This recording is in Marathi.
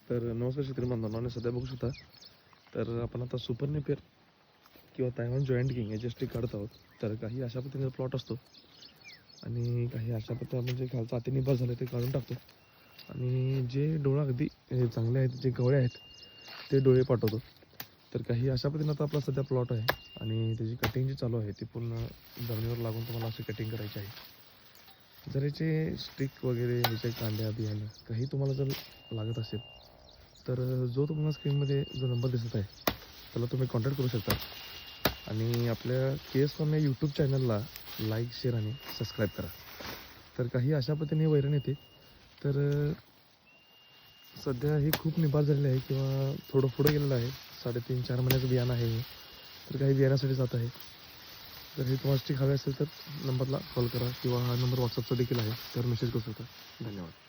तर नमस्कार शेतकरी बांधवांनो, सध्या बघू शकता तर आपण आता सुपर नेपियर किंवा तायवान जॉईंट किंग याचे स्टिक काढत आहोत. तर काही अशा पद्धतीने प्लॉट असतो आणि काही अशा पद्धतीने म्हणजे खालचा अति निभार झाले ते काढून टाकतो आणि जे डोळा अगदी चांगले आहेत, जे गवळे आहेत ते डोळे पाठवतो. तर काही अशा पद्धतीने आता आपला सध्या प्लॉट आहे आणि त्याची कटिंग जी चालू आहे ती पूर्ण जमिनीवर लागून तुम्हाला अशी कटिंग करायची आहे. जर याचे स्टिक वगैरे ह्याचे कांड्या बियाणं काही तुम्हाला जर लागत असेल तर जो तुम्हाला स्क्रीनमध्ये जो नंबर दिसत आहे त्याला तुम्ही कॉन्टॅक्ट करू शकता आणि आपल्या KS फार्म या यूट्यूब चॅनलला लाईक, शेअर आणि सबस्क्राईब करा. तर काही अशा पद्धतीने वैरण येते. तर सध्या हे खूप निभार झालेलं आहे किंवा थोडं पुढं गेलेलं आहे. 3.5-4 महिन्याचं बियाणं आहे हे. तर काही बियाण्यासाठी जात आहे. जर हे तुम्हाला स्टिक हवे असेल तर नंबरला कॉल करा किंवा हा नंबर व्हॉट्सअपचा देखील आहे, त्यावर मेसेज करू शकता. धन्यवाद.